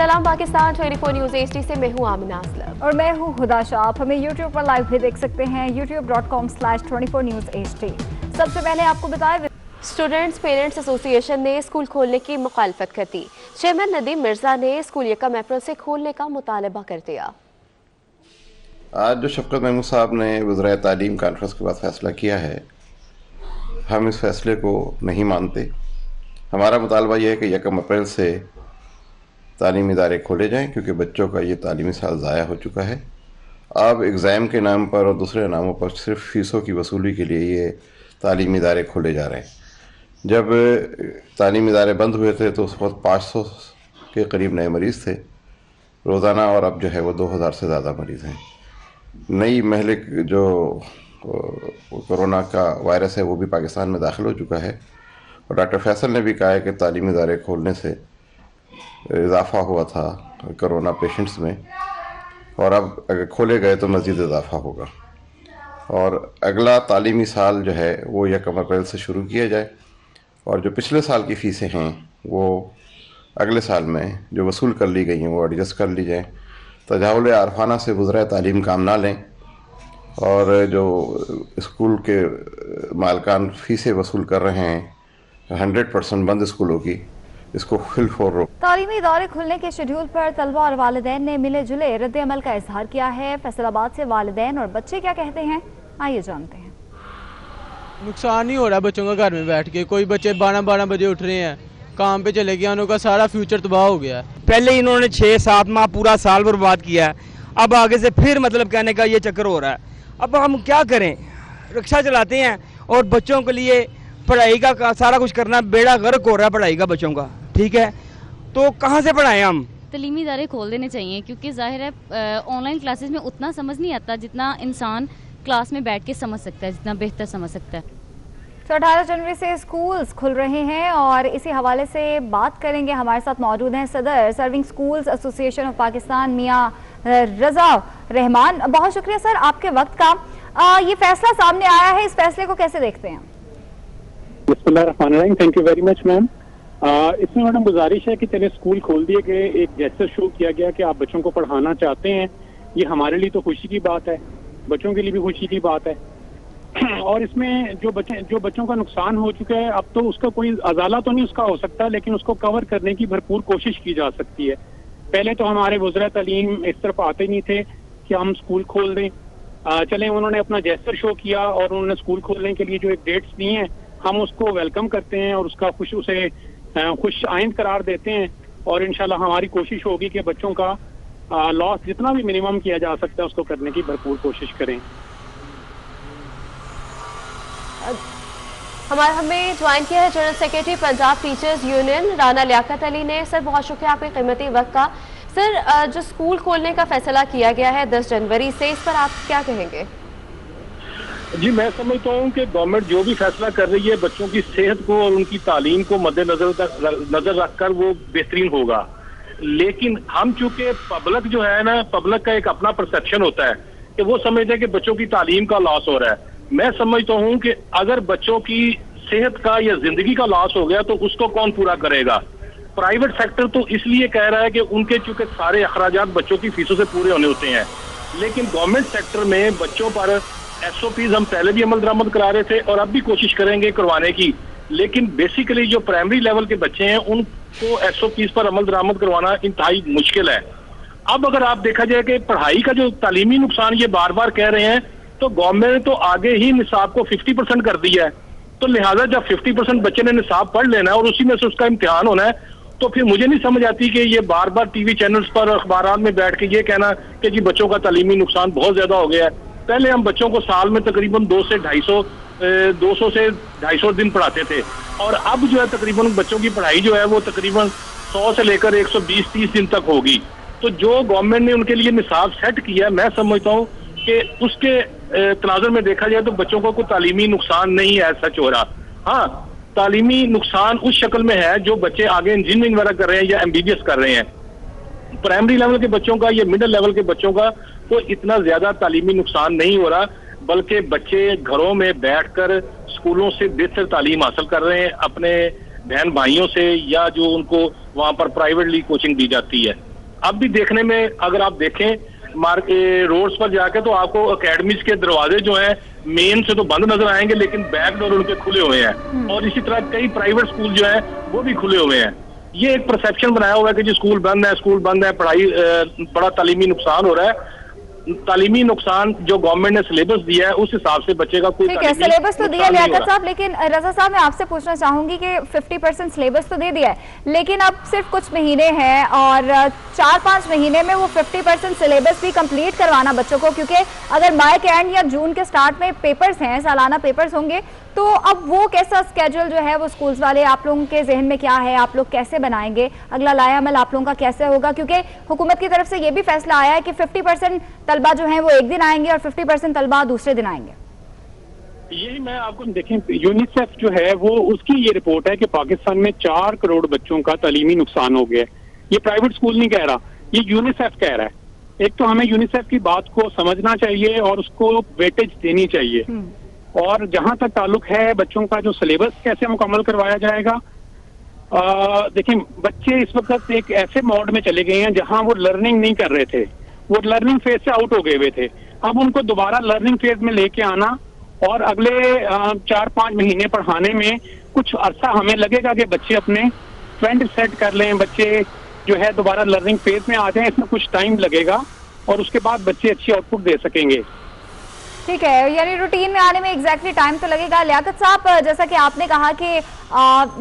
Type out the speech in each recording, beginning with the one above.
सलाम Pakistan 24 news HD से मैं हूँ आमिना असलम और मैं हूँ हुदा शाह। आप हमें YouTube पर लाइव भी देख सकते हैं youtube.com/24newsHD। सबसे पहले आपको बताएं, स्टूडेंट्स पेरेंट्स एसोसिएशन ने स्कूल खोलने की मुखालफत कर दी। चेयरमैन नदीम मिर्जा ने स्कूल 1 अप्रैल से खोलने का मुतालबा कर दिया। आज जो शफकत महमूद साहब ने वज़राए तालीम कॉन्फ्रेंस के बाद फैसला किया है, हम इस फैसले को नहीं मानते। हमारा मुतालबा यह है कि 1 अप्रैल से तालीमी इदारे खोले जाएं, क्योंकि बच्चों का ये तालीमी साल ज़ाया हो चुका है। अब एग्ज़ाम के नाम पर और दूसरे नामों पर सिर्फ फ़ीसों की वसूली के लिए ये तालीमी इदारे खोले जा रहे हैं। जब तालीमी इदारे बंद हुए थे तो उस वक्त 500 के करीब नए मरीज़ थे रोज़ाना, और अब जो है वो 2000 से ज़्यादा मरीज़ हैं। नई महलिक जो कोरोना का वायरस है वो भी पाकिस्तान में दाखिल हो चुका है, और डॉक्टर फैसल ने भी कहा है कि तालीमी इदारे खोलने से इजाफ़ा हुआ था कोरोना पेशेंट्स में, और अब अगर खोले गए तो मज़ीद इजाफ़ा होगा। और अगला तालीमी साल जो है वो 1 अप्रैल से शुरू किया जाए, और जो पिछले साल की फ़ीसें हैं वो अगले साल में जो वसूल कर ली गई हैं वो एडजस्ट कर ली जाएँ। तजावुल आरफाना से वज़राए तालीम काम ना लें, और जो स्कूल के मालकान फ़ीसें वसूल कर रहे हैं 100% बंद स्कूलों की, इसको फिलफोर रोक। तालीमी इदारे खुलने के शेड्यूल पर तलबा और वालिदैन ने मिले जुले रद्द अमल का इजहार किया है। फैसलाबाद से वालिदैन और बच्चे क्या कहते हैं, आइए जानते हैं। नुकसान ही हो रहा है बच्चों का घर में बैठ के। कोई बच्चे 12-12 बजे उठ रहे हैं, काम पे चले गए, उनका सारा फ्यूचर तबाह हो गया है। पहले इन्होंने 6-7 माह पूरा साल बर्बाद किया है, अब आगे से फिर मतलब कहने का ये चक्कर हो रहा है। अब हम क्या करें, रिक्शा चलाते हैं और बच्चों के लिए पढ़ाई का सारा कुछ करना, बेड़ा गर्क हो रहा है पढ़ाई का बच्चों का, ठीक है, तो कहाँ से पढ़ाएं हम। तालीमी इदारे खोल देने चाहिए, क्योंकि जाहिर है ऑनलाइन क्लासेस में उतना समझ नहीं आता जितना इंसान क्लास में बैठ के समझ सकता है, जितना बेहतर समझ सकता है। तो 18 जनवरी से स्कूल्स खुल रहे हैं और इसी हवाले से बात करेंगे। हमारे साथ मौजूद हैं सदर serving schools association of Pakistan मियां रजा रहमान। बहुत शुक्रिया सर आपके वक्त का। ये फैसला सामने आया है, इस फैसले को कैसे देखते हैं? बिस्मिल्लाहिर्रहमानिर्रहीम, thank you very much ma'am. इसमें मैडम गुजारिश है कि चले स्कूल खोल दिए गए, एक जेस्चर शो किया गया कि आप बच्चों को पढ़ाना चाहते हैं। ये हमारे लिए तो खुशी की बात है, बच्चों के लिए भी खुशी की बात है। और इसमें जो बच्चों का नुकसान हो चुका है, अब तो उसका कोई अजाला तो नहीं उसका हो सकता, लेकिन उसको कवर करने की भरपूर कोशिश की जा सकती है। पहले तो हमारे वज़ीर तालीम इस तरफ आते नहीं थे कि हम स्कूल खोल दें। चले उन्होंने अपना जेस्चर शो किया और उन्होंने स्कूल खोलने के लिए जो एक डेट्स दी हैं, हम उसको वेलकम करते हैं और उसका उसे खुश आइंद करार देते हैं। और इंशाल्लाह हमारी कोशिश होगी कि बच्चों का लॉस जितना भी मिनिमम किया जा सकता है उसको करने की भरपूर कोशिश करें। हमें ज्वाइन किया है general secretary Punjab teachers union Rana Liaquat Ali ने। सर बहुत शुक्रिया आपके कीमती वक्त का। सर जो स्कूल खोलने का फैसला किया गया है 10 जनवरी से, इस पर आप क्या कहेंगे? जी, मैं समझता हूँ कि गवर्नमेंट जो भी फैसला कर रही है बच्चों की सेहत को और उनकी तालीम को मद्देनजर रखकर वो बेहतरीन होगा। लेकिन हम चूंकि पब्लिक जो है ना, पब्लिक का एक अपना परसेप्शन होता है कि वो समझते हैं कि बच्चों की तालीम का लॉस हो रहा है। मैं समझता हूँ कि अगर बच्चों की सेहत का या जिंदगी का लॉस हो गया तो उसको कौन पूरा करेगा? प्राइवेट सेक्टर तो इसलिए कह रहा है कि उनके चूंकि सारे अखराजात बच्चों की फीसों से पूरे होने होते हैं, लेकिन गवर्नमेंट सेक्टर में बच्चों पर SOPs हम पहले भी अमल दरामद करा रहे थे और अब भी कोशिश करेंगे करवाने की। लेकिन बेसिकली जो प्राइमरी लेवल के बच्चे हैं उनको SOPs पर अमल दरामद करवाना इंतहाई मुश्किल है। अब अगर आप देखा जाए कि पढ़ाई का जो तालीमी नुकसान ये बार बार कह रहे हैं, तो गवर्नमेंट ने तो आगे ही निसाब को 50% कर दिया है। तो लिहाजा जब 50% बच्चे ने निसाब पढ़ लेना है और उसी में से उसका इम्तिहान होना है, तो फिर मुझे नहीं समझ आती कि ये बार बार टीवी चैनल्स पर अखबारात में बैठ के ये कहना कि जी बच्चों का तालीमी नुकसान बहुत ज्यादा हो गया है। पहले हम बच्चों को साल में तकरीबन 200 से 250 दिन पढ़ाते थे, और अब जो है तकरीबन बच्चों की पढ़ाई जो है वो तकरीबन 100 से लेकर 120-30 दिन तक होगी। तो जो गवर्नमेंट ने उनके लिए निसाब सेट किया, मैं समझता हूँ कि उसके तनाजुर में देखा जाए तो बच्चों को कोई तालीमी नुकसान नहीं है सच हो रहा। हाँ, तालीमी नुकसान उस शक्ल में है जो बच्चे आगे इंजीनियरिंग वगैरह कर रहे हैं या MBBS कर रहे हैं। प्राइमरी लेवल के बच्चों का या मिडिल लेवल के बच्चों का तो इतना ज्यादा तालीमी नुकसान नहीं हो रहा, बल्कि बच्चे घरों में बैठकर स्कूलों से बेहतर तालीम हासिल कर रहे हैं अपने बहन भाइयों से, या जो उनको वहां पर प्राइवेटली कोचिंग दी जाती है। अब भी देखने में अगर आप देखें रोड्स पर जाके तो आपको एकेडमीज के दरवाजे जो हैं मेन से तो बंद नजर आएंगे, लेकिन बैक डोर उनके खुले हुए हैं। और इसी तरह कई प्राइवेट स्कूल जो हैं वो भी खुले हुए हैं। ये एक परसेप्शन बनाया हुआ है कि जी स्कूल बंद है, पढ़ाई बड़ा तालीमी नुकसान हो रहा है। तालीमी नुकसान जो गवर्नमेंट ने सिलेबस दिया है उस हिसाब से बच्चे का कोई ठीक है, सिलेबस तो दिया लियाकत साहब, लेकिन रजा साहब मैं आपसे पूछना चाहूंगी कि 50% सिलेबस तो दे दिया है, लेकिन अब सिर्फ कुछ महीने हैं और 4-5 महीने में वो 50% सिलेबस भी कंप्लीट करवाना बच्चों को, क्योंकि अगर मई के एंड या जून के स्टार्ट में पेपर्स हैं, सालाना पेपर्स होंगे, तो अब वो कैसा स्केड्यूल जो है वो स्कूल्स वाले, आप लोगों के जहन में क्या है, आप लोग कैसे बनाएंगे, अगला लाएअमल आप लोगों का कैसे होगा? क्योंकि हुकूमत की तरफ से ये भी फैसला आया है कि 50% तलबा जो है वो एक दिन आएंगे और 50% तलबा दूसरे दिन आएंगे। यही मैं आपको देखें, यूनिसेफ जो है वो उसकी ये रिपोर्ट है कि पाकिस्तान में 4 करोड़ बच्चों का तालीमी नुकसान हो गया है। ये प्राइवेट स्कूल नहीं कह रहा, ये यूनिसेफ कह रहा है। एक तो हमें यूनिसेफ की बात को समझना चाहिए और उसको वेटेज देनी चाहिए। और जहां तक ताल्लुक है बच्चों का जो सिलेबस कैसे मुकम्मल करवाया जाएगा, देखिए बच्चे इस वक्त एक ऐसे मोड में चले गए हैं जहां वो लर्निंग नहीं कर रहे थे, वो लर्निंग फेज से आउट हो गए हुए थे। अब उनको दोबारा लर्निंग फेज में लेके आना और अगले 4-5 महीने पढ़ाने में कुछ अरसा हमें लगेगा कि बच्चे अपने ट्रेंड सेट कर लें, बच्चे जो है दोबारा लर्निंग फेज में आ जाएं। इसमें कुछ टाइम लगेगा और उसके बाद बच्चे अच्छी आउटपुट दे सकेंगे। ठीक है, यानी रूटीन में आने में एग्जैक्टली टाइम तो लगेगा। लियाकत साहब, जैसा कि आपने कहा कि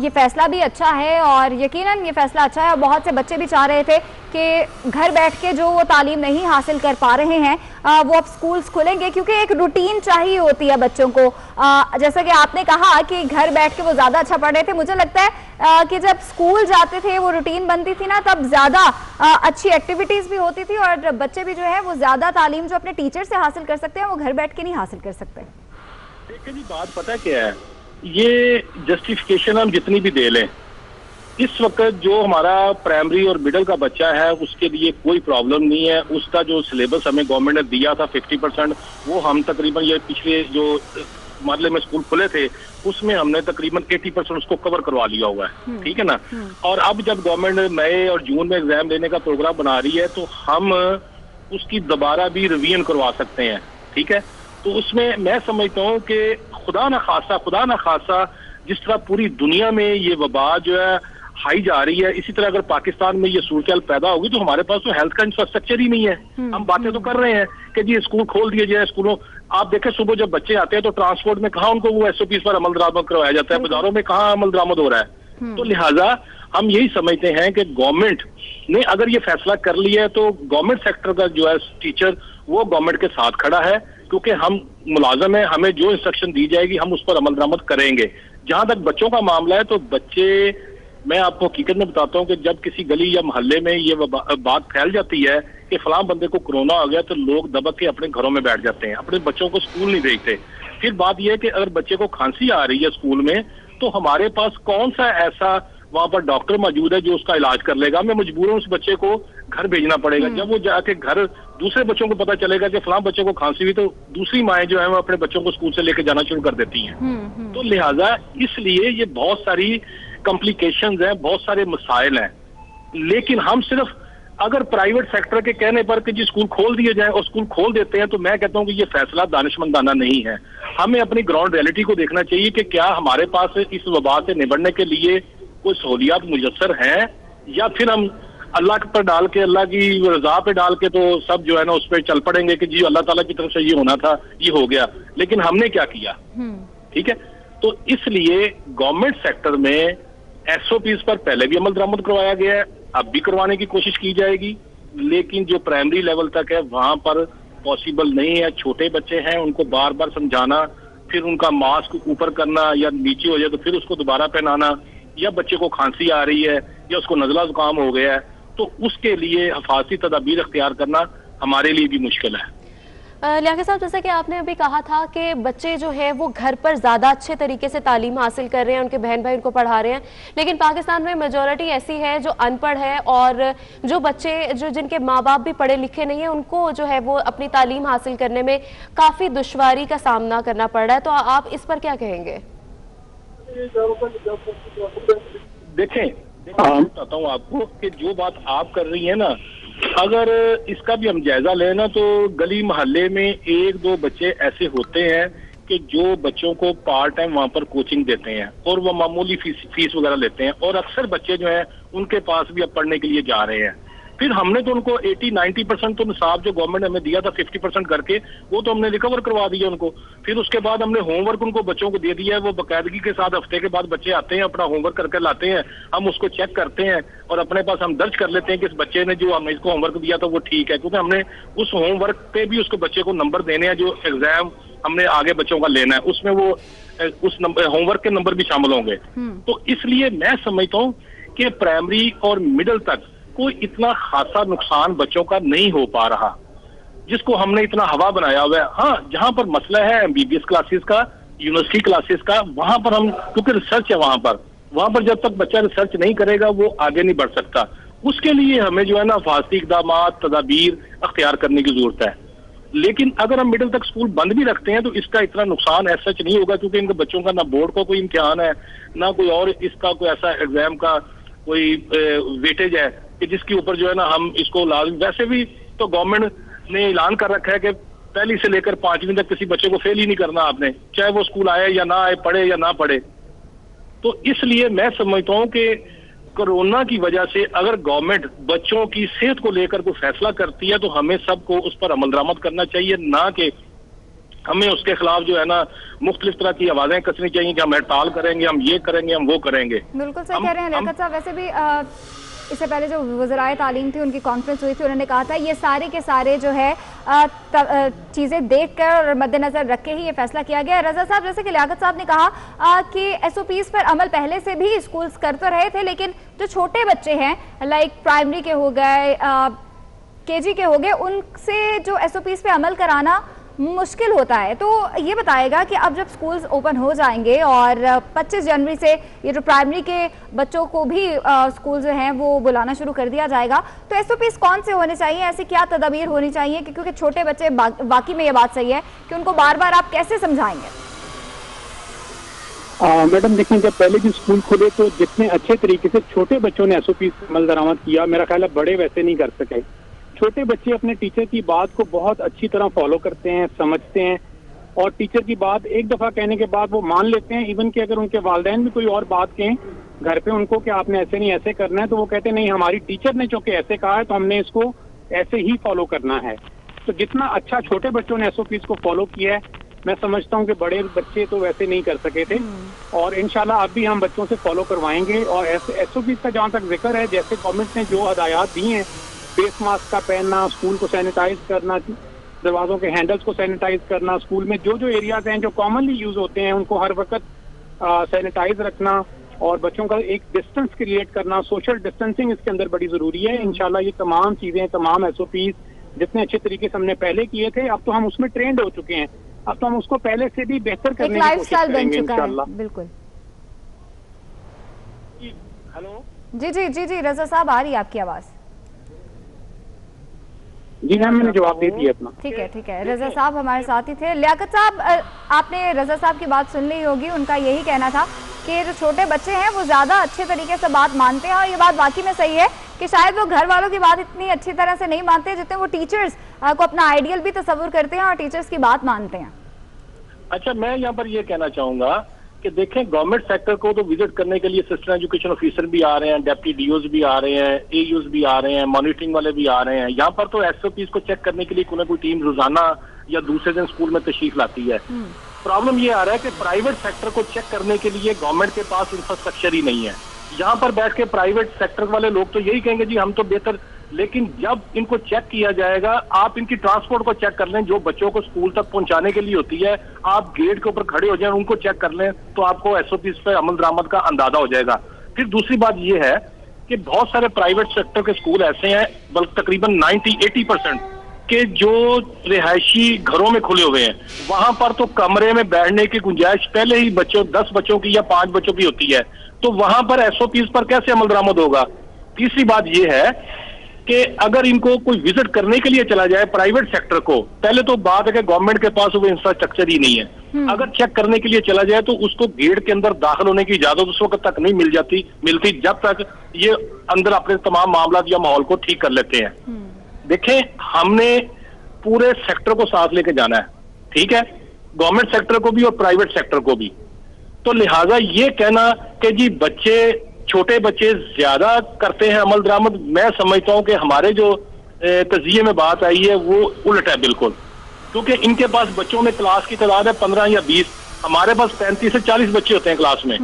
ये फैसला भी अच्छा है और यकीनन ये फैसला अच्छा है, और बहुत से बच्चे भी चाह रहे थे कि घर बैठ के जो वो तालीम नहीं हासिल कर पा रहे हैं वो अब स्कूल्स खुलेंगे, क्योंकि एक रूटीन चाहिए होती है बच्चों को। जैसा कि आपने कहा कि घर बैठ के वो ज़्यादा अच्छा पढ़ रहे थे, मुझे लगता है कि जब स्कूल जाते थे वो रूटीन बनती थी ना, तब ज़्यादा अच्छी एक्टिविटीज़ भी होती थी और बच्चे भी जो है वो ज़्यादा तालीम जो अपने टीचर से हासिल कर सकते हैं वो घर बैठ के नहीं हासिल कर सकते। देखिए जी, बात पता क्या है, ये जस्टिफिकेशन हम जितनी भी दे लें, इस वक्त जो हमारा प्राइमरी और मिडिल का बच्चा है उसके लिए कोई प्रॉब्लम नहीं है। उसका जो सिलेबस हमें गवर्नमेंट ने दिया था 50%, वो हम तकरीबन ये पिछले जो मरले में स्कूल खुले थे उसमें हमने तकरीबन 80% उसको कवर करवा लिया हुआ है। ठीक है ना। और अब जब गवर्नमेंट मई और जून में एग्जाम लेने का प्रोग्राम बना रही है तो हम उसकी दोबारा भी रिवीजन करवा सकते हैं। ठीक है, तो उसमें मैं समझता हूँ कि खुदा न खासा जिस तरह पूरी दुनिया में ये वबा जो है हाई जा रही है, इसी तरह अगर पाकिस्तान में ये सूरत पैदा होगी तो हमारे पास तो हेल्थ का इंफ्रास्ट्रक्चर ही नहीं है। हम बातें तो कर रहे हैं कि जी स्कूल खोल दिए जाए, स्कूलों आप देखें सुबह जब बच्चे आते हैं तो ट्रांसपोर्ट में कहाँ उनको वो SOP पर अमल दरामद करवाया जाता है, बाजारों में कहाँ अमल दरामद हो रहा है। तो लिहाजा हम यही समझते हैं कि गवर्नमेंट ने अगर ये फैसला कर लिया है तो गवर्नमेंट सेक्टर का जो है टीचर वो गवर्नमेंट के साथ खड़ा है, क्योंकि हम मुलाजम है, हमें जो इंस्ट्रक्शन दी जाएगी हम उस पर अमल दरामद करेंगे। जहां तक बच्चों का मामला है तो बच्चे, मैं आपको हकीकत में बताता हूँ कि जब किसी गली या मोहल्ले में ये बात फैल जाती है कि फलां बंदे को कोरोना हो गया तो लोग दबक के अपने घरों में बैठ जाते हैं, अपने बच्चों को स्कूल नहीं भेजते। फिर बात यह है कि अगर बच्चे को खांसी आ रही है स्कूल में तो हमारे पास कौन सा ऐसा वहां पर डॉक्टर मौजूद है जो उसका इलाज कर लेगा। हमें मजबूरन उस बच्चे को घर भेजना पड़ेगा। जब वो जाके घर दूसरे बच्चों को पता चलेगा कि फलां बच्चे को खांसी हुई तो दूसरी माएं जो है वो अपने बच्चों को स्कूल से लेकर जाना शुरू कर देती हैं। तो लिहाजा इसलिए ये बहुत सारी कॉम्प्लिकेशंस हैं, बहुत सारे मसाइल हैं। लेकिन हम सिर्फ अगर प्राइवेट सेक्टर के कहने पर कि जी स्कूल खोल दिए जाए और स्कूल खोल देते हैं तो मैं कहता हूं कि ये फैसला दानिशमंदाना नहीं है। हमें अपनी ग्राउंड रियलिटी को देखना चाहिए कि क्या हमारे पास इस वबा से निपटने के लिए कोई सहूलियात मुयस्सर हैं, या फिर हम अल्लाह पर डाल के, अल्लाह की रजा पे डाल के तो सब जो है ना उस पर चल पड़ेंगे कि जी अल्लाह ताला की तरफ से ये होना था, ये हो गया, लेकिन हमने क्या किया। ठीक है, तो इसलिए गवर्नमेंट सेक्टर में SOPs पर पहले भी अमल दरामद करवाया गया है, अब भी करवाने की कोशिश की जाएगी, लेकिन जो प्राइमरी लेवल तक है वहां पर पॉसिबल नहीं है। छोटे बच्चे हैं, उनको बार बार समझाना, फिर उनका मास्क ऊपर करना या नीचे हो जाए तो फिर उसको दोबारा पहनाना, या बच्चे को खांसी आ रही है या उसको नजला जुकाम हो गया है तो उसके लिए हिफाजती तदाबीर अख्तियार करना हमारे लिए भी मुश्किल है। लियाकत साहब, जैसा कि आपने अभी कहा था कि बच्चे जो है वो घर पर ज़्यादा अच्छे तरीके से तालीम हासिल कर रहे हैं, उनके बहन भाई उनको पढ़ा रहे हैं, लेकिन पाकिस्तान में मेजॉरिटी ऐसी है जो अनपढ़ है और जो बच्चे जो जिनके माँ बाप भी पढ़े लिखे नहीं हैं उनको जो है वो अपनी तालीम हासिल करने में काफ़ी दुश्वारी का सामना करना पड़ रहा है। तो आप इस पर क्या कहेंगे? देखें, मैं बताता हूँ आपको कि जो बात आप कर रही है ना, अगर इसका भी हम जायजा लें ना, तो गली मोहल्ले में 1-2 बच्चे ऐसे होते हैं कि जो बच्चों को पार्ट टाइम वहां पर कोचिंग देते हैं और वो मामूली फीस वगैरह लेते हैं, और अक्सर बच्चे जो हैं उनके पास भी अब पढ़ने के लिए जा रहे हैं। फिर हमने तो उनको 80-90% तो निसाब जो गवर्नमेंट ने हमें दिया था 50% करके, वो तो हमने रिकवर करवा दिया उनको। फिर उसके बाद हमने होमवर्क उनको बच्चों को दे दिया है, वो बाकायदगी के साथ हफ्ते के बाद बच्चे आते हैं, अपना होमवर्क करके लाते हैं, हम उसको चेक करते हैं और अपने पास हम दर्ज कर लेते हैं कि इस बच्चे ने जो हमने इसको होमवर्क दिया था वो ठीक है, क्योंकि हमने उस होमवर्क पे भी उसको बच्चे को नंबर देने हैं, जो एग्जाम हमने आगे बच्चों का लेना है उसमें वो उस नंबर होमवर्क के नंबर भी शामिल होंगे। तो इसलिए मैं समझता हूँ कि प्राइमरी और मिडिल तक कोई इतना खासा नुकसान बच्चों का नहीं हो पा रहा, जिसको हमने इतना हवा बनाया हुआ है। हाँ, जहां पर मसला है एमबीबीएस क्लासेस का, यूनिवर्सिटी क्लासेस का, वहां पर हम, क्योंकि रिसर्च है वहां पर जब तक बच्चा रिसर्च नहीं करेगा वो आगे नहीं बढ़ सकता। उसके लिए हमें जो है ना हिफाजती इक़दाम, तदाबीर अख्तियार करने की जरूरत है। लेकिन अगर हम मिडिल तक स्कूल बंद भी रखते हैं तो इसका इतना नुकसान ऐसा सच नहीं होगा, क्योंकि इनके बच्चों का ना बोर्ड का कोई इम्तिहान है, ना कोई और इसका कोई ऐसा एग्जाम का कोई वेटेज है कि जिसके ऊपर जो है ना हम इसको लाजमी। वैसे भी तो गवर्नमेंट ने ऐलान कर रखा है कि पहली से लेकर 5वीं तक किसी बच्चे को फेल ही नहीं करना आपने, चाहे वो स्कूल आए या ना आए, पढ़े या ना पढ़े। तो इसलिए मैं समझता हूँ कि कोरोना की वजह से अगर गवर्नमेंट बच्चों की सेहत को लेकर कोई फैसला करती है तो हमें सबको उस पर अमल दरामद करना चाहिए, ना कि हमें उसके खिलाफ जो है ना मुख्तलिफ तरह की आवाजें कसनी चाहिए कि हम हड़ताल करेंगे, हम ये करेंगे, हम वो करेंगे। बिल्कुल सही कह रहे हैं लियाकत साहब। वैसे भी इससे पहले जो वज़राए तालीम थी उनकी कॉन्फ्रेंस हुई थी, उन्होंने कहा था ये सारे के सारे जो है चीज़ें देखकर और मद्देनज़र रख के ही ये फैसला किया गया है। रज़ा साहब, जैसे कि लियाकत साहब ने कहा कि एसओपीज़ पर अमल पहले से भी स्कूल्स कर तो रहे थे, लेकिन जो छोटे बच्चे हैं लाइक प्राइमरी के हो गए, केजी के हो गए, उनसे जो एसओपीज़ पे अमल कराना मुश्किल होता है। तो ये बताएगा कि अब जब स्कूल्स ओपन हो जाएंगे और 25 जनवरी से ये जो प्राइमरी के बच्चों को भी स्कूल जो हैं वो बुलाना शुरू कर दिया जाएगा, तो एसओपीज़ कौन से होने चाहिए, ऐसी क्या तदबीर होनी चाहिए? क्योंकि छोटे बच्चे बाकी में ये बात सही है कि उनको बार बार आप कैसे समझाएंगे? मैडम देखिए, जब पहले भी स्कूल खुले तो जितने अच्छे तरीके से छोटे बच्चों ने एसओपीज़ अमल दरामद किया, मेरा ख्याल है बड़े वैसे नहीं कर सके। छोटे बच्चे अपने टीचर की बात को बहुत अच्छी तरह फॉलो करते हैं, समझते हैं, और टीचर की बात एक दफा कहने के बाद वो मान लेते हैं। इवन कि अगर उनके वालिदैन भी कोई और बात कहें घर पे उनको कि आपने ऐसे नहीं ऐसे करना है, तो वो कहते नहीं, हमारी टीचर ने चूंकि ऐसे कहा है तो हमने इसको ऐसे ही फॉलो करना है। तो जितना अच्छा छोटे बच्चों ने एसओपीज़ को फॉलो किया है, मैं समझता हूँ कि बड़े बच्चे तो वैसे नहीं कर सके थे, और इंशाल्लाह अब भी हम बच्चों से फॉलो करवाएंगे। और एसओपीज़ का जहाँ तक जिक्र है, जैसे गवर्नमेंट ने जो हदायत दी हैं, फेस मास्क का पहनना, स्कूल को सैनिटाइज करना, दरवाजों के हैंडल्स को सैनिटाइज करना, स्कूल में जो जो एरियाज हैं जो कॉमनली यूज होते हैं उनको हर वक्त सैनिटाइज रखना, और बच्चों का एक डिस्टेंस क्रिएट करना, सोशल डिस्टेंसिंग इसके अंदर बड़ी जरूरी है। इंशाल्लाह ये तमाम चीजें, तमाम एसओपीज जितने अच्छे तरीके से हमने पहले किए थे, अब तो हम उसमें ट्रेंड हो चुके हैं, अब तो हम उसको पहले से भी बेहतर करने की कोशिश करेंगे इंशाल्लाह। बिल्कुल। हेलो, जी, रजा साहब आ रही है आपकी आवाज? जी मैम, मैंने जवाब दे दिया अपना। ठीक है। रजा साहब हमारे साथ ही थे। लियाकत साहब, आपने रजा साहब की बात सुन ली होगी, उनका यही कहना था कि जो छोटे बच्चे हैं वो ज़्यादा अच्छे तरीके से बात मानते हैं, और ये बात वाकई में सही है कि शायद वो घर वालों की बात इतनी अच्छी तरह से नहीं मानते जितने वो टीचर्स को अपना आइडियल भी तस्वुर करते हैं और टीचर्स की बात मानते हैं। अच्छा, मैं यहाँ पर ये कहना चाहूंगा कि देखें, गवर्नमेंट सेक्टर को तो विजिट करने के लिए असिस्टेंट एजुकेशन ऑफिसर भी आ रहे हैं, डेप्टी डीओज भी आ रहे हैं, एयूज भी आ रहे हैं, मॉनिटरिंग वाले भी आ रहे हैं। यहाँ पर तो एसओपीज को चेक करने के लिए कोई ना कोई टीम रोजाना या दूसरे दिन स्कूल में तशरीफ लाती है। प्रॉब्लम ये आ रहा है कि प्राइवेट सेक्टर को चेक करने के लिए गवर्नमेंट के पास इंफ्रास्ट्रक्चर ही नहीं है। यहाँ पर बैठ के प्राइवेट सेक्टर वाले लोग तो यही कहेंगे जी हम तो बेहतर, लेकिन जब इनको चेक किया जाएगा, आप इनकी ट्रांसपोर्ट को चेक कर लें, जो बच्चों को स्कूल तक पहुंचाने के लिए होती है, आप गेट के ऊपर खड़े हो जाएं, उनको चेक कर लें, तो आपको एसओपीज पे अमल दरामद का अंदाजा हो जाएगा। फिर दूसरी बात यह है कि बहुत सारे प्राइवेट सेक्टर के स्कूल ऐसे हैं, बल्कि तकरीबन 90-80% के जो रिहायशी घरों में खुले हुए हैं, वहां पर तो कमरे में बैठने की गुंजाइश पहले ही 10 बच्चों की या 5 बच्चों की होती है, तो वहां पर एसओपीज पर कैसे अमल दरामद होगा। तीसरी बात यह है कि अगर इनको कोई विजिट करने के लिए चला जाए प्राइवेट सेक्टर को, पहले तो बात है कि गवर्नमेंट के पास वो इंफ्रास्ट्रक्चर ही नहीं है। अगर चेक करने के लिए चला जाए तो उसको गेट के अंदर दाखिल होने की इजाजत उस वक्त तक नहीं मिलती जब तक ये अंदर अपने तमाम मामला या माहौल को ठीक कर लेते हैं। देखें, हमने पूरे सेक्टर को साथ लेके जाना है, ठीक है, गवर्नमेंट सेक्टर को भी और प्राइवेट सेक्टर को भी। तो लिहाजा ये कहना कि जी बच्चे, छोटे बच्चे ज्यादा करते हैं अमल दरामद, मैं समझता हूं कि हमारे जो तजिए में बात आई है वो उल्ट है बिल्कुल, क्योंकि इनके पास बच्चों में क्लास की तादाद है 15 या 20, हमारे पास 35 से 40 बच्चे होते हैं क्लास में।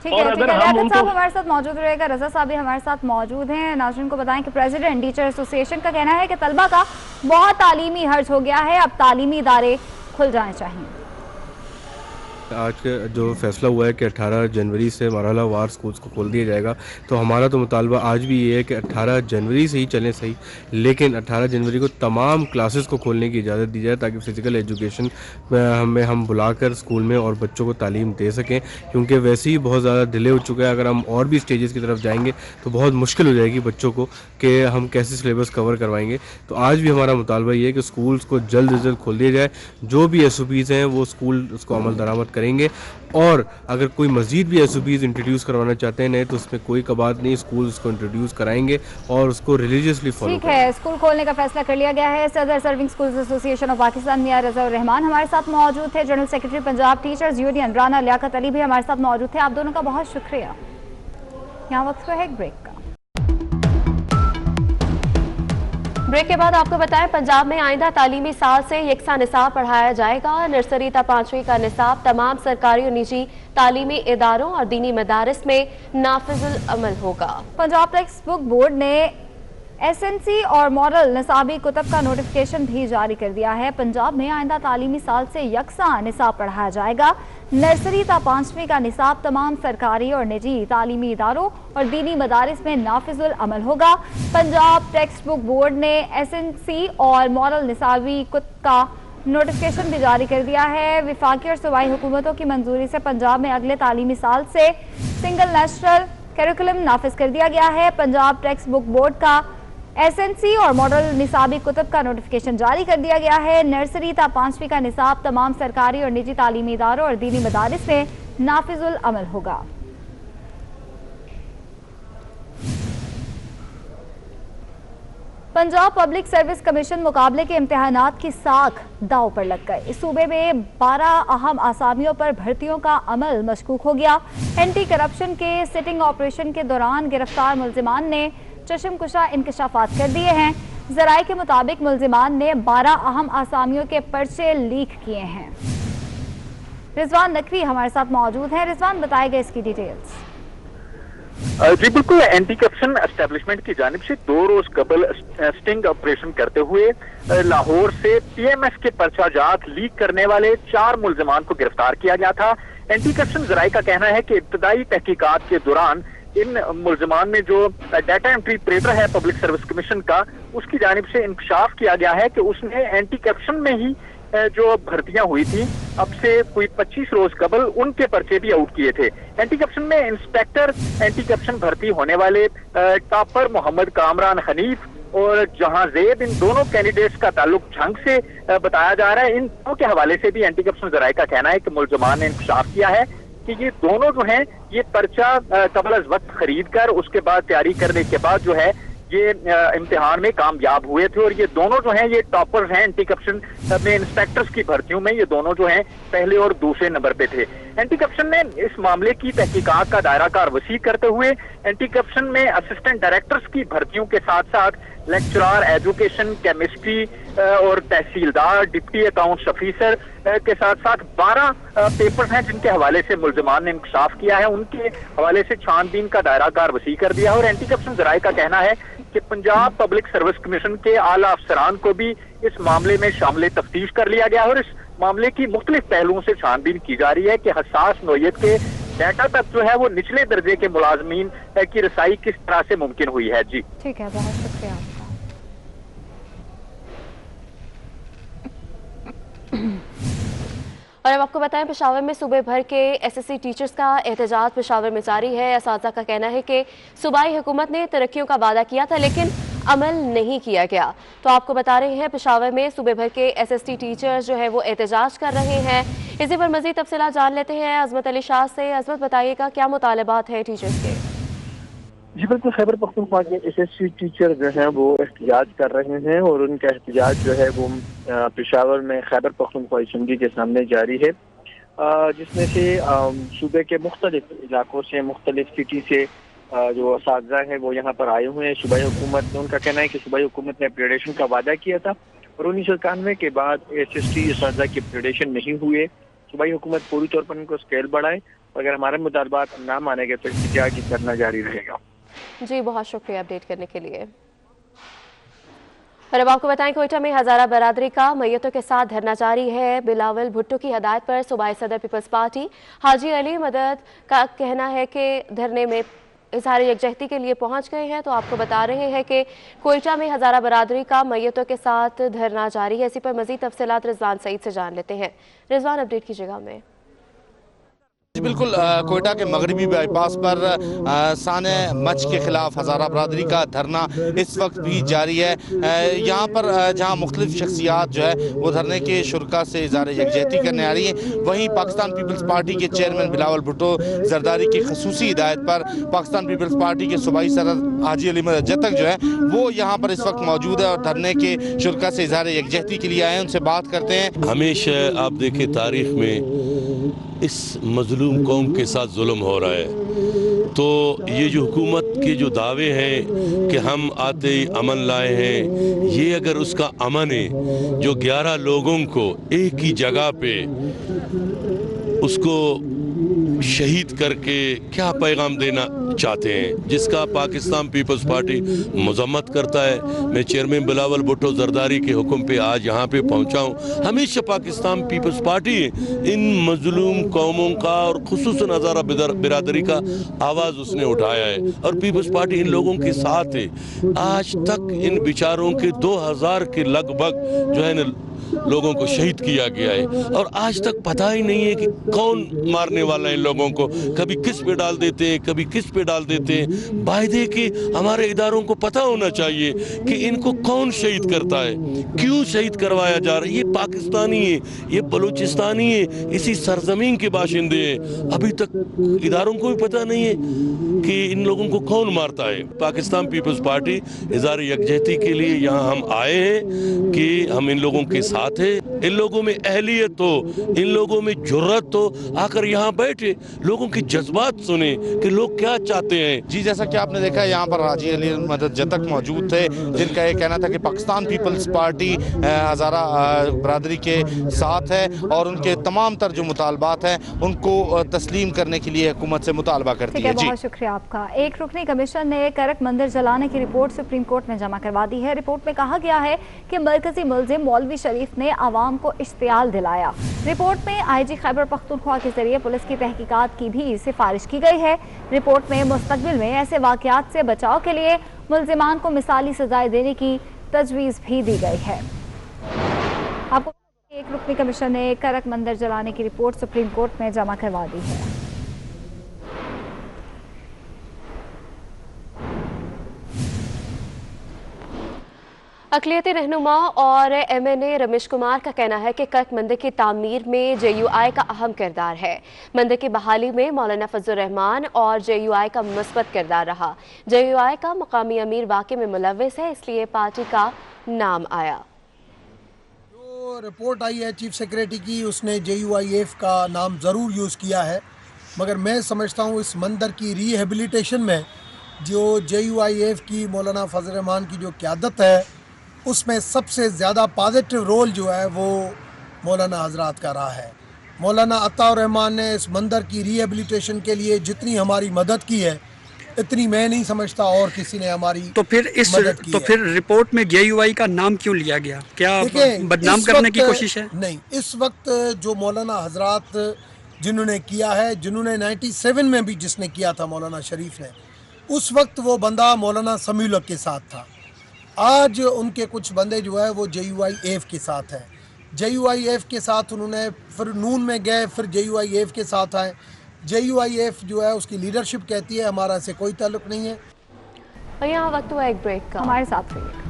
ठीक है, अगर हम उनको हमारे साथ मौजूद रहेगा, रजा साहब भी हमारे साथ मौजूद हैं। नाज़रीन को बताएं कि प्रेसिडेंट टीचर एसोसिएशन का कहना है कि तलबा का बहुत तालीमी हर्ज हो गया है, अब तालीमी इदारे खुल जाने चाहिए। आज का जो फैसला हुआ है कि 18 जनवरी से मरहला वार स्कूल्स को खोल दिया जाएगा, तो हमारा तो मुतालबा आज भी ये है कि 18 जनवरी से ही चलें सही, लेकिन 18 जनवरी को तमाम क्लासेस को खोलने की इजाज़त दी जाए ताकि फ़िज़िकल एजुकेशन में हम बुलाकर स्कूल में और बच्चों को तालीम दे सकें, क्योंकि वैसे ही बहुत ज़्यादा डिले हो चुका है। अगर हम और भी स्टेजेस की तरफ जाएंगे तो बहुत मुश्किल हो जाएगी बच्चों को कि हम कैसे सिलेबस कवर करवाएंगे। तो आज भी हमारा मुतालबा ये है कि स्कूल्स को जल्द से जल्द खोल दिया जाए, जो भी SOPs हैं वो स्कूल उसको अमल दरामद करेंगे, और अगर कोई मजीद भी SOPs इंट्रोड्यूस करवाना चाहते हैं नए तो उसमें कोई कबात नहीं, स्कूल उसको इंट्रोड्यूस कराएंगे और उसको रिलीजियसली फॉलो ठीक है। स्कूल खोलने का फैसला कर लिया गया है। सदर serving schools association of Pakistan मियां रज़ा रहमान हमारे साथ मौजूद थे। General secretary Punjab teachers union Rana Liaquat Ali भी हमारे साथ मौजूद थे। आप दोनों का बहुत शुक्रिया। यहाँ वक्त है एक ब्रेक का। ब्रेक के बाद आपको बताएं, पंजाब में आइंदा तालीमी साल से यकसा निसाब पढ़ाया जाएगा। नर्सरी ता 5वीं का निसाब तमाम सरकारी और निजी तालीमी इदारों और दीनी मदारिस में नाफिजुल अमल होगा। पंजाब टेक्स्ट बुक बोर्ड ने SNC और मॉडल निसाबी कुतब का नोटिफिकेशन भी जारी कर दिया है। पंजाब में आइंदा तालीमी साल से यकसा निसाब पढ़ाया जाएगा। नर्सरी ता 5वीं का निसाब तमाम सरकारी और निजी तालीमी इदारों और दीनी मदारिस में नाफिजुल अमल होगा। पंजाब टेक्स्ट बुक बोर्ड ने SNC और मॉडल निसाबी कुतब का नोटिफिकेशन भी जारी कर दिया है। विफाकी और सूबाई हुकूमतों की मंजूरी से पंजाब में अगले तालीमी साल से सिंगल नेशनल करिकुलम नाफिज कर दिया गया है। पंजाब टेक्स्ट बुक बोर्ड का SNC और मॉडल निसाबी कुतब का नोटिफिकेशन जारी कर दिया गया है। नर्सरी ता 5वीं का निसाब तमाम सरकारी और निजी तालीमी इदारों और दीनी मदारिस में नाफिजुल अमल होगा। पंजाब पब्लिक सर्विस कमीशन मुकाबले के इम्तिहानात की साख दाव पर लग गए। इस सूबे में 12 अहम आसामियों पर भर्तियों का अमल मशकूक हो गया। एंटी करप्शन के सिटिंग ऑपरेशन के दौरान गिरफ्तार मुल्जिमान ने चश्मकुशा इंकशाफात कर दिए हैं। जराए के मुताबिक मुल्जिमान ने 12 अहम आसामियों के पर्चे लीक किए हैं। रिजवान नकवी हमारे साथ मौजूद हैं। रिजवान, बताएगा इसकी डिटेल्स। जी बिल्कुल, एंटी करप्शन एस्टेब्लिशमेंट की जानिब से 2 रोज कबल स्टिंग ऑपरेशन करते हुए लाहौर से PMS के पर्चाजात लीक करने वाले 4 मुल्जिमान को गिरफ्तार किया गया था। एंटी करप्शन जराए का कहना है कि इब्तदाई तहकीकात के दौरान इन मुल्जिमान में जो डाटा एंट्री ऑपरेटर है पब्लिक सर्विस कमीशन का, उसकी जानिब से इंकशाफ किया गया है कि उसने एंटी करप्शन में ही जो भर्तियां हुई थी अब से कोई 25 रोज कबल उनके पर्चे भी आउट किए थे। एंटी करप्शन में इंस्पेक्टर एंटी करप्शन भर्ती होने वाले टॉपर मोहम्मद कामरान हनीफ और जहांजेब, इन दोनों कैंडिडेट्स का ताल्लुक झंग से बताया जा रहा है। इन दोनों के हवाले से भी एंटी करप्शन जराए का कहना है कि मुल्जिमान ने इंकशाफ किया है कि ये दोनों जो हैं ये पर्चा कबल अज वक्त खरीद कर उसके बाद तैयारी करने के बाद जो है ये इम्तिहान में कामयाब हुए थे, और ये दोनों जो हैं ये टॉपर्स हैं एंटी करप्शन में इंस्पेक्टर्स की भर्तियों में। ये दोनों जो हैं पहले और दूसरे नंबर पे थे। एंटी करप्शन ने इस मामले की तहकीकात का दायरा कार वसी करते हुए एंटी करप्शन में असिस्टेंट डायरेक्टर्स की भर्तियों के साथ साथ लेक्चरर एजुकेशन, केमिस्ट्री और तहसीलदार, डिप्टी अकाउंट्स ऑफिसर के साथ साथ 12 पेपर्स हैं जिनके हवाले से मुल्जिमान ने इंकशाफ किया है। उनके हवाले से छानबीन का दायरा कार वसी कर दिया है। और एंटी करप्शन जराए का कहना है कि पंजाब पब्लिक सर्विस कमीशन के आला अफसरान को भी इस मामले में शामिल तफ्तीश कर लिया गया है और इस मामले की मुख्तलिफ पहलुओं से छानबीन की जा रही है कि हसास नोयत के डाटा तक जो है वो निचले दर्जे के मुलाजमीन की रसाई किस तरह से मुमकिन हुई है। जी ठीक है, बहुत शुक्रिया आपका। और अब आपको बताएं, पेशावर में सूबे भर के एसएससी टीचर्स का एहतजाज पेशावर में जारी है। असातिज़ा का कहना है कि सूबाई हुकूमत ने तरक्कियों का वादा किया था लेकिन अमल नहीं किया गया। तो आपको बता रहे हैं, पेशावर में सूबे भर के एसएसटी टीचर्स जो है वो एहतजाज कर रहे हैं। इसी पर मजीद तफसीलात जान लेते हैं अजमत अली शाह से। अजमत, बताइएगा क्या मुतालबात है टीचर्स के? जी बिल्कुल, खैबर पख्तूनख्वा के एसएससी टीचर जो हैं वो एहतजाज कर रहे हैं और उनका एहतजाज जो है वो पेशावर में खैबर पख्तूनख्वा असम्बली के सामने जारी है, जिसमें से सूबे के मुख्तलिफ इलाकों से, मुख्तलिफ सिटी से जो असातिज़ा है वो यहाँ पर आए हुए हैं। सूबाई हुकूमत ने, उनका कहना है कि सूबाई हुकूमत ने अपग्रेडेशन का वादा किया था और 1991 के बाद एसएसटी असातिज़ा की अपग्रेडेशन नहीं हुए। सूबाई हुकूमत पूरी तौर पर उनको स्केल बढ़ाए और अगर हमारे मुतालबात ना मानेंगे तो एहतजाज करना जारी रहेगा। जी, बहुत शुक्रिया अपडेट करने के लिए। और अब आपको बताएं, कोयटा में हजारा बरादरी का मैयतों के साथ धरना जारी है। बिलावल भुट्टो की हिदायत पर सूबाई सदर पीपल्स पार्टी हाजी अली मदद का कहना है कि धरने में इजहार यकजहती के लिए पहुंच गए हैं। तो आपको बता रहे हैं कि कोयटा में हजारा बरादरी का मैयतों के साथ धरना जारी है। इसी पर मजीद तफसीलात रिजवान सईद से जान लेते हैं। रिजवान, अपडेट कीजिएगा हमें। बिल्कुल, कोयटा के मगरबी बाईपास पर साने मच के खिलाफ हज़ारा बरादरी का धरना इस वक्त भी जारी है। यहाँ पर जहाँ मुख्तलिफ शख्सियात जो है वो धरने के शुरा से इज़हार यकजहती करने आ रही हैं, वहीं पाकिस्तान पीपल्स पार्टी के चेयरमैन बिलावल भुट्टो जरदारी की खसूसी हिदायत पर पाकिस्तान पीपल्स पार्टी के सूबाई सदर हाजी अली जतक जो है वो यहाँ पर इस वक्त मौजूद है और धरने के शुरा से इज़हार यकजहती के लिए आए हैं। उनसे बात करते हैं। हमेशा आप देखें तारीख में इस मजलूम कौम के साथ जुल्म हो रहा है, तो ये जो हुकूमत के जो दावे हैं कि हम आते ही अमन लाए हैं, ये अगर उसका अमन है जो 11 लोगों को एक ही जगह पे उसको शहीद करके क्या पैगाम देना चाहते हैं, जिसका पाकिस्तान पीपल्स पार्टी मजम्मत करता है। मैं चेयरमैन बिलावल भुट्टो जरदारी के हुक्म पे आज यहाँ पे पहुँचा हूँ। हमेशा पाकिस्तान पीपल्स पार्टी इन मजलूम कौमों का और खुसूसन हज़ारा बिरादरी का आवाज़ उसने उठाया है और पीपल्स पार्टी इन लोगों के साथ है। आज तक इन बेचारों के 2000 के लगभग जो है न लोगों को शहीद किया गया है और आज तक पता ही नहीं है कि कौन मारने वाला है इन लोगों को। कभी किस पे डाल देते हैं, कभी किस पे डाल देते हैं। बायदे कि हमारे इदारों को पता होना चाहिए कि इनको कौन शहीद करता है, क्यों शहीद करवाया जा रहा है। ये पाकिस्तानी है, ये बलूचिस्तानी है, इसी सरजमीन के बाशिंदे हैं। अभी तक इदारों को भी पता नहीं है कि इन लोगों को कौन मारता है। पाकिस्तान पीपल्स पार्टी इज़हार यकजहती के लिए यहाँ हम आए हैं कि हम इन लोगों के साथ है। इन लोगों में अहलियत हो, इन लोगों में जुर्रत हो, आकर यहाँ बैठे लोगों की जज्बात सुने कि लोग क्या चाहते हैं। जी, जैसा कि आपने देखा यहाँ पर हाजी अली मदद जतक मौजूद थे, जिनका ये कहना था कि पाकिस्तान पीपल्स पार्टी हज़ारा बरादरी के साथ है और उनके तमाम तर जो मुतालबात हैं उनको तस्लीम करने के लिए हुकूमत से मुतालबा करती है। बहुत शुक्रिया आपका। एक रुकनी कमीशन ने करक मंदिर जलाने की रिपोर्ट सुप्रीम कोर्ट में जमा करवा दी है। रिपोर्ट में कहा गया है कि मरकजी मुल्जिम मौलवी शरीफ ने आवाम को इश्तियाल दिलाया। रिपोर्ट में आईजी खैबर पख्तूनख्वा के जरिए पुलिस की तहकीकात की भी सिफारिश की गई है। रिपोर्ट में मुस्तकबिल में ऐसे वाक़यात से बचाव के लिए मुल्जिमान को मिसाली सजाएं देने की तजवीज़ भी दी गई है। आपको एक रुकनी कमीशन ने करक मंदिर जलाने की रिपोर्ट सुप्रीम कोर्ट में जमा करवा दी है। अक़लियती रहनुमा और MNA रमेश कुमार का कहना है कि करक मंदिर की तामीर में JUI का अहम किरदार है। मंदिर की बहाली में मौलाना फजलुर रहमान और JUI का मुस्बत किरदार रहा। JUI का मकामी अमीर वाक़ई में मुलव्विस है, इसलिए पार्टी का नाम आया। जो रिपोर्ट आई है चीफ सेक्रेटरी की, उसने JUIF का नाम ज़रूर यूज़ किया है, मगर मैं समझता हूँ इस मंदिर की रिहेबिलिटेशन में जो JUIF की मौलाना फजलुर रहमान की जो क़यादत है उसमें सबसे ज़्यादा पॉजिटिव रोल जो है वो मौलाना हजरात का रहा है। मौलाना अताउर रहमान ने इस मंदिर की रिहेबिलिटेशन के लिए जितनी हमारी मदद की है इतनी मैं नहीं समझता और किसी ने हमारी मदद की। तो फिर रिपोर्ट में JUI का नाम क्यों लिया गया? क्या बदनाम करने की कोशिश है? नहीं, इस वक्त जो मौलाना हजरात जिन्होंने किया है, जिन्होंने 97 में भी जिसने किया था मौलाना शरीफ ने, उस वक्त वो बंदा मौलाना समीउल हक के साथ था। आज उनके कुछ बंदे जो है वो JUIF के साथ हैं। JUIF के साथ उन्होंने, फिर नून में गए, फिर JUIF के साथ आए। JUIF जो है उसकी लीडरशिप कहती है हमारा से कोई ताल्लुक नहीं है। और यहाँ वक्त हुआ एक ब्रेक का, हमारे साथ रहिए।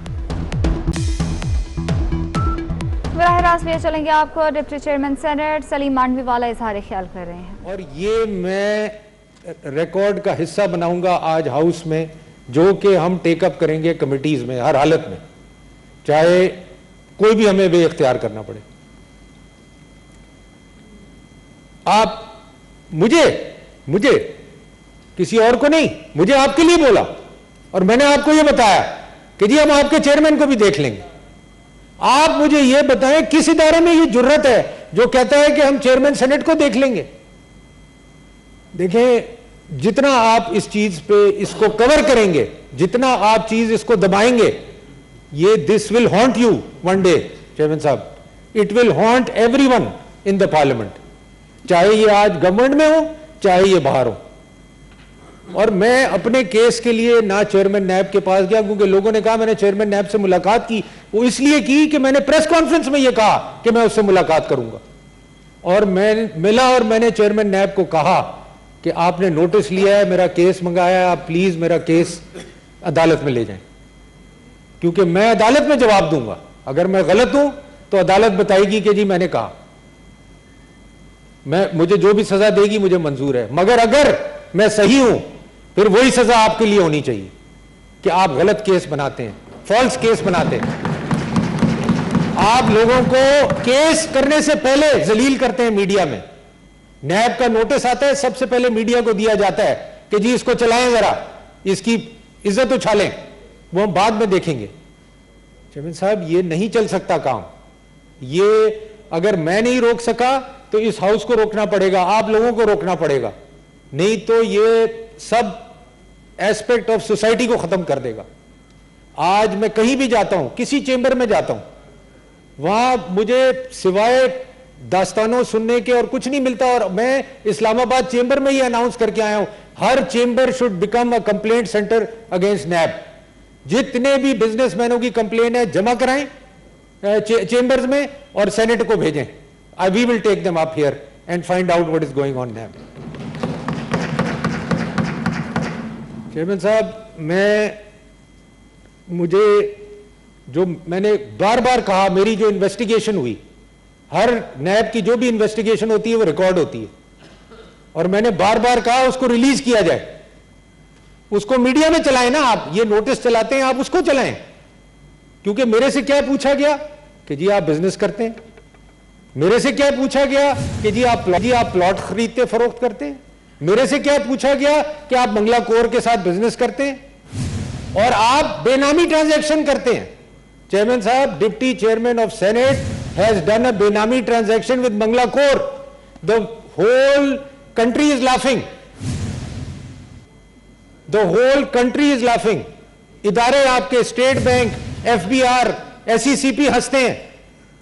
बराह रास्त लिए चलेंगे आपको deputy chairman senate Saleem Mandviwalla इजहार ख्याल कर रहे हैं। और ये मैं रिकॉर्ड का हिस्सा बनाऊंगा आज हाउस में, जो कि हम टेकअप करेंगे कमिटीज में हर हालत में, चाहे कोई भी हमें वे इख्तियार करना पड़े। आप मुझे किसी और को नहीं, मुझे आपके लिए बोला और मैंने आपको यह बताया कि जी हम आपके चेयरमैन को भी देख लेंगे। आप मुझे यह बताएं किस इदारे में यह जुर्रत है जो कहता है कि हम चेयरमैन सेनेट को देख लेंगे। देखें, जितना आप इस चीज पे इसको कवर करेंगे, जितना आप चीज इसको दबाएंगे, ये this will haunt you one day chairman साहब, it will haunt everyone in the parliament, चाहे ये आज गवर्नमेंट में हो चाहे ये बाहर हो। और मैं अपने केस के लिए ना चेयरमैन नैब के पास गया, क्योंकि लोगों ने कहा मैंने चेयरमैन नैब से मुलाकात की, वो इसलिए की कि मैंने प्रेस कॉन्फ्रेंस में ये कहा कि मैं उससे मुलाकात करूंगा। और मैं मिला और मैंने चेयरमैन नैब को कहा कि आपने नोटिस लिया है, मेरा केस मंगाया है, आप प्लीज मेरा केस अदालत में ले जाएं, क्योंकि मैं अदालत में जवाब दूंगा। अगर मैं गलत हूं तो अदालत बताएगी कि जी मैंने कहा, मुझे जो भी सजा देगी मुझे मंजूर है, मगर अगर मैं सही हूं फिर वही सजा आपके लिए होनी चाहिए कि आप गलत केस बनाते हैं, फॉल्स केस बनाते हैं। आप लोगों को केस करने से पहले जलील करते हैं मीडिया में। नैब का नोटिस आता है, सबसे पहले मीडिया को दिया जाता है कि जी इसको चलाएं, जरा इसकी इज्जत उछालें, वो हम बाद में देखेंगे। चेयरमैन साहब, ये नहीं चल सकता काम। ये अगर मैं नहीं रोक सका तो इस हाउस को रोकना पड़ेगा, आप लोगों को रोकना पड़ेगा, नहीं तो ये सब एस्पेक्ट ऑफ सोसाइटी को खत्म कर देगा। आज मैं कहीं भी जाता हूं, किसी चेंबर में जाता हूं, वहां मुझे सिवाय दास्तानों सुनने के और कुछ नहीं मिलता। और मैं इस्लामाबाद चेंबर में ही अनाउंस करके आया हूं, हर chamber should become a complaint center against NAB. जितने भी बिजनेसमैनों की कंप्लेन है जमा कराएं चेंबर्स में और सेनेट को भेजें। We will take them up here and find out what is going on NAB. Chairman साहब, मुझे जो मैंने बार बार कहा, मेरी जो इन्वेस्टिगेशन हुई, हर नैब की जो भी इन्वेस्टिगेशन होती है वो रिकॉर्ड होती है, और मैंने बार बार कहा उसको रिलीज किया जाए, उसको मीडिया में चलाएं ना। आप ये नोटिस चलाते हैं, आप उसको चलाएं, क्योंकि मेरे से क्या पूछा गया कि जी आप बिजनेस करते हैं, मेरे से क्या पूछा गया कि जी आप प्लॉट खरीदते फरोख्त करते हैं, मेरे से क्या पूछा गया कि आप बंगला कोर के साथ बिजनेस करते हैं, और आप बेनामी ट्रांजैक्शन करते हैं। चेयरमैन साहब, deputy chairman of senate has done a benami transaction with bungalow कोर। The whole country is laughing, the whole country is laughing. इदारे आपके स्टेट बैंक, FBR, SECP हंसते हैं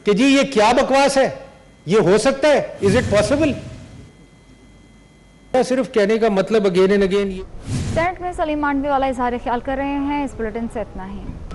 कि जी ये क्या बकवास है, ये हो सकता है, इज इट पॉसिबल? सिर्फ कहने का मतलब अगेन एंड अगेन। सेनेट में सलीम मांडवी वाला इजहार ख्याल कर रहे हैं। इस बुलेटिन से इतना ही।